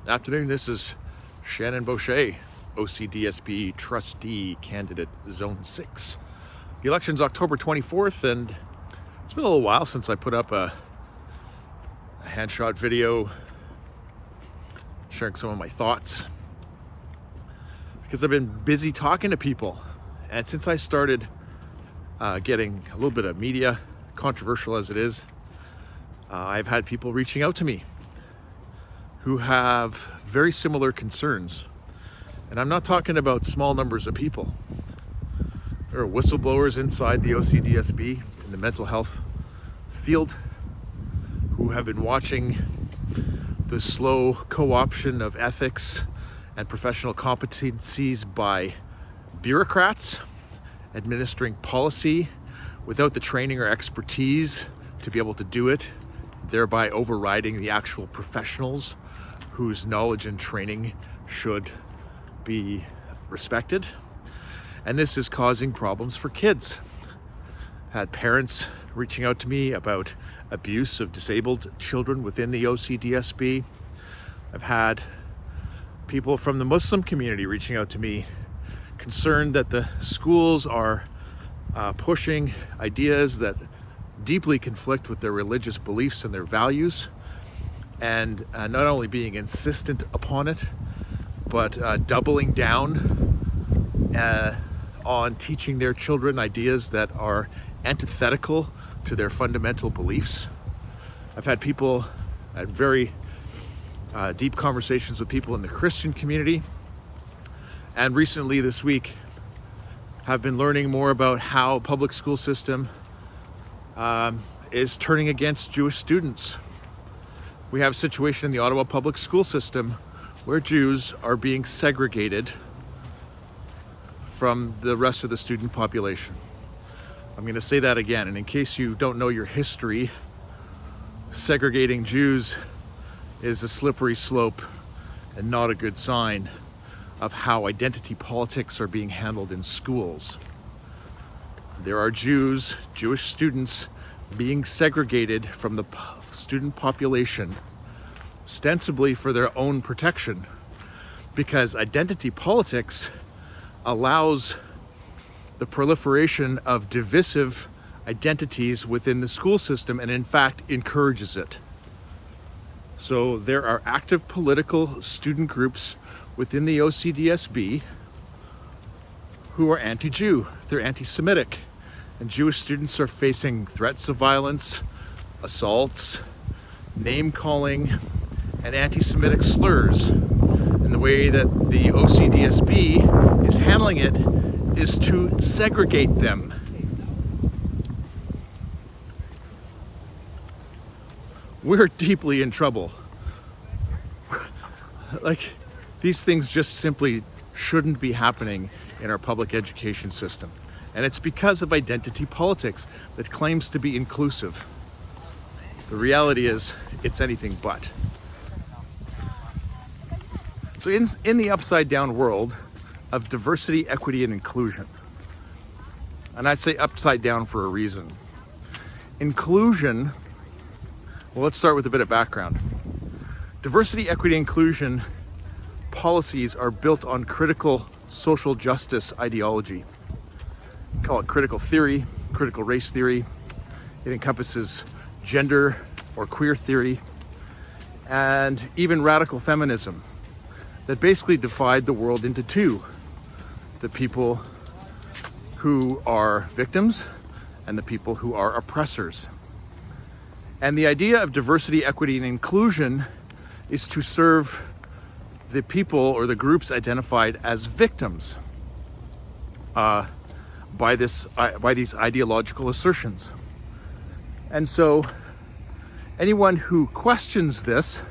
Afternoon, this is Shannon Boucher, OCDSB trustee candidate zone 6. The election's October 24th, and it's been a little while since I put up a handshot video sharing some of my thoughts, because I've been busy talking to people. And since I started getting a little bit of media, controversial as it is, I've had people reaching out to me who have very similar concerns. And I'm not talking about small numbers of people. There are whistleblowers inside the OCDSB in the mental health field who have been watching the slow co-option of ethics and professional competencies by bureaucrats administering policy without the training or expertise to be able to do it, thereby overriding the actual professionals whose knowledge and training should be respected. And this is causing problems for kids. Had parents reaching out to me about abuse of disabled children within the OCDSB. I've had people from the Muslim community reaching out to me concerned that the schools are pushing ideas that deeply conflict with their religious beliefs and their values, and not only being insistent upon it, but doubling down on teaching their children ideas that are antithetical to their fundamental beliefs. I've had very deep conversations with people in the Christian community, and recently this week have been learning more about how public school system is turning against Jewish students. We have a situation in the Ottawa public school system where Jews are being segregated from the rest of the student population. I'm going to say that again, and in case you don't know your history, segregating Jews is a slippery slope and not a good sign of how identity politics are being handled in schools. There are Jewish students being segregated from the student population, ostensibly for their own protection, because identity politics allows the proliferation of divisive identities within the school system, and in fact encourages it. So there are active political student groups within the OCDSB who are anti-Jew, they're anti-Semitic, and Jewish students are facing threats of violence, assaults, name-calling, and anti-Semitic slurs. And the way that the OCDSB is handling it is to segregate them. We're deeply in trouble. These things just simply shouldn't be happening in our public education system. And it's because of identity politics that claims to be inclusive. The reality is, it's anything but. So in the upside down world of diversity, equity, and inclusion, and I'd say upside down for a reason. Inclusion, well, let's start with a bit of background. Diversity, equity, inclusion policies are built on critical social justice ideology. We call it critical theory, critical race theory. It encompasses gender or queer theory, and even radical feminism that basically divide the world into two: the people who are victims and the people who are oppressors. And the idea of diversity, equity, and inclusion is to serve the people or the groups identified as victims by these ideological assertions. And so anyone who questions this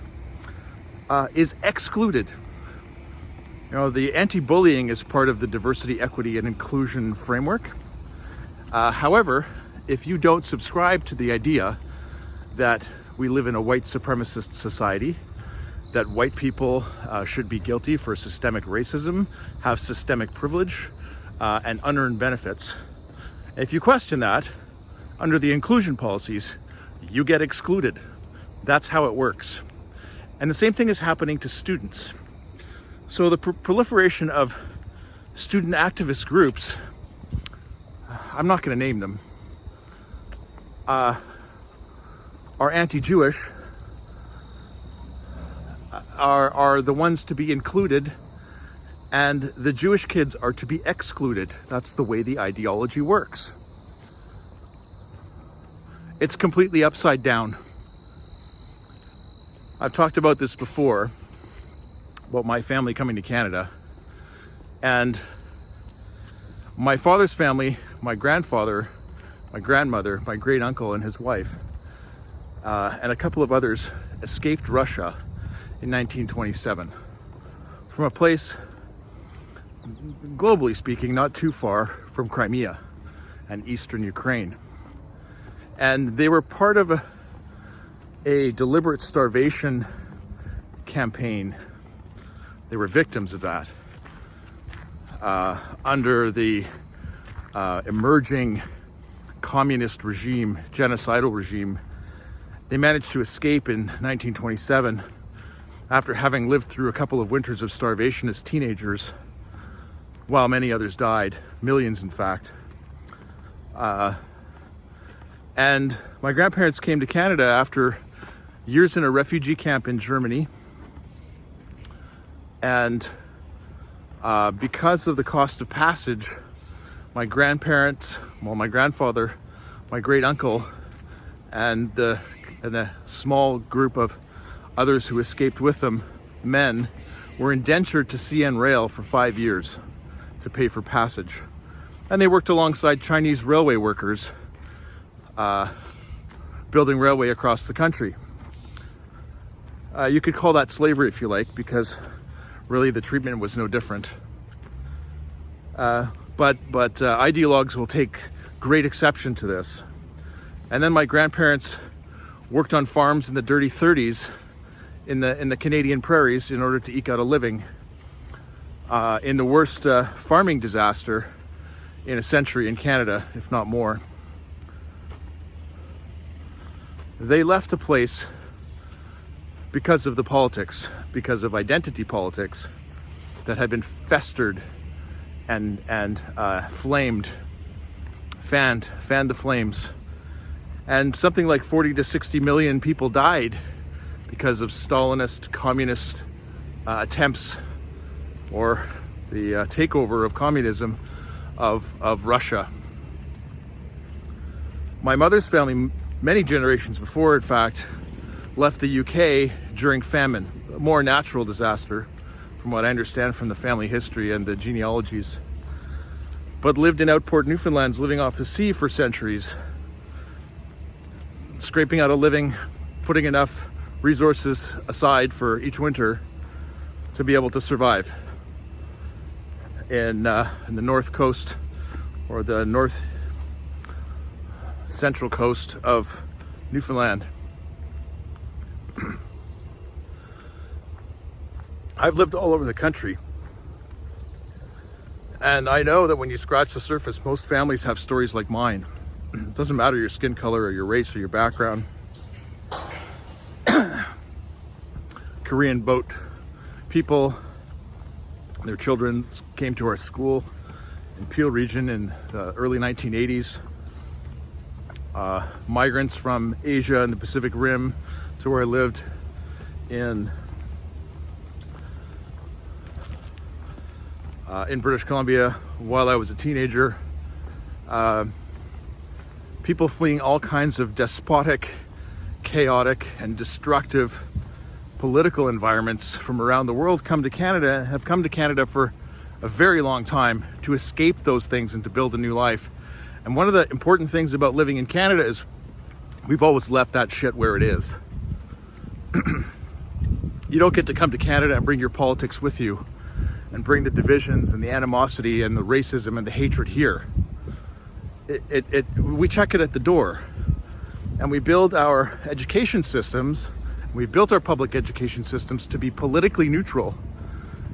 is excluded. You know, the anti-bullying is part of the diversity, equity, and inclusion framework. However, if you don't subscribe to the idea that we live in a white supremacist society, that white people should be guilty for systemic racism, have systemic privilege, and unearned benefits, if you question that, under the inclusion policies, you get excluded. That's how it works. And the same thing is happening to students. So the proliferation of student activist groups, I'm not going to name them, are anti-Jewish, are the ones to be included, and the Jewish kids are to be excluded. That's the way the ideology works. It's completely upside down. I've talked about this before, about my family coming to Canada. And my father's family, my grandfather, my grandmother, my great uncle and his wife, and a couple of others escaped Russia in 1927 from a place, globally speaking, not too far from Crimea and eastern Ukraine. And they were part of a deliberate starvation campaign. They were victims of that under the emerging communist regime, genocidal regime. They managed to escape in 1927 after having lived through a couple of winters of starvation as teenagers, while many others died, millions in fact. And my grandparents came to Canada after years in a refugee camp in Germany. And because of the cost of passage, my grandparents, my grandfather, my great uncle, and a small group of others who escaped with them, men, were indentured to CN Rail for 5 years to pay for passage. And they worked alongside Chinese railway workers, building railway across the country. You could call that slavery if you like, because really the treatment was no different. But ideologues will take great exception to this. And then my grandparents worked on farms in the dirty 30s in the Canadian prairies in order to eke out a living in the worst farming disaster in a century in Canada, if not more. They left a place because of the politics, because of identity politics that had been festered and fanned the flames. And something like 40 to 60 million people died because of Stalinist, communist attempts, or the takeover of communism of Russia. My mother's family, many generations before, in fact, left the UK during famine, a more natural disaster, from what I understand from the family history and the genealogies, but lived in Outport, Newfoundlands, living off the sea for centuries, scraping out a living, putting enough resources aside for each winter to be able to survive in the north coast, or the north central coast of Newfoundland. I've lived all over the country, and I know that when you scratch the surface, most families have stories like mine. It doesn't matter your skin color or your race or your background. Korean boat people, their children came to our school in Peel region in the early 1980s. Migrants from Asia and the Pacific Rim to where I lived in British Columbia while I was a teenager. People fleeing all kinds of despotic, chaotic, and destructive political environments from around the world have come to Canada for a very long time to escape those things and to build a new life. And one of the important things about living in Canada is we've always left that shit where it is. You don't get to come to Canada and bring your politics with you and bring the divisions and the animosity and the racism and the hatred here. We check it at the door, and we build our education systems. We built our public education systems to be politically neutral,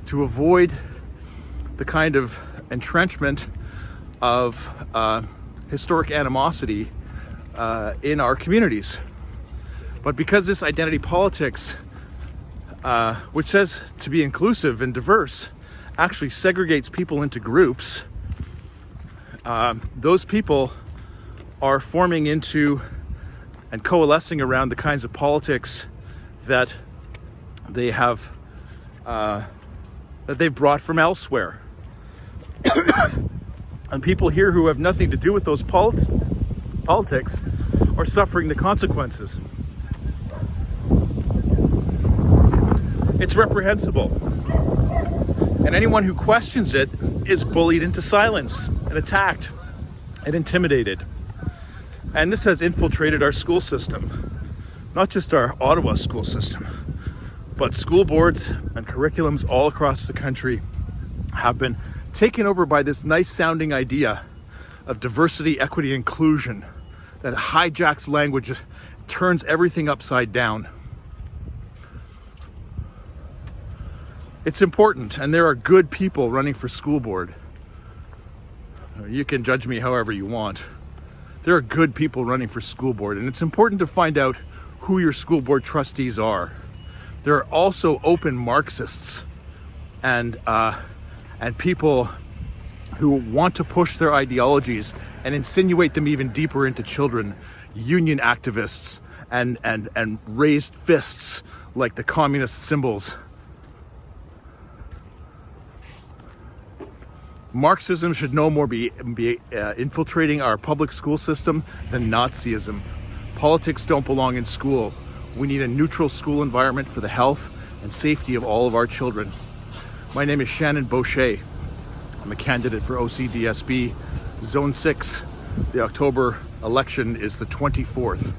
to avoid the kind of entrenchment of historic animosity in our communities. But because this identity politics which says to be inclusive and diverse, actually segregates people into groups. Those people are forming into and coalescing around the kinds of politics that they have that they've brought from elsewhere. And people here who have nothing to do with those politics are suffering the consequences. It's reprehensible. And anyone who questions it is bullied into silence and attacked and intimidated. And this has infiltrated our school system, not just our Ottawa school system, but school boards and curriculums all across the country have been taken over by this nice sounding idea of diversity, equity, inclusion that hijacks language, turns everything upside down. It's important, and there are good people running for school board. You can judge me however you want. There are good people running for school board, and it's important to find out who your school board trustees are. There are also open Marxists and people who want to push their ideologies and insinuate them even deeper into children, union activists and raised fists like the communist symbols. Marxism should no more be infiltrating our public school system than Nazism. Politics don't belong in school. We need a neutral school environment for the health and safety of all of our children. My name is Shannon Boucher. I'm a candidate for OCDSB Zone 6. The October election is the 24th.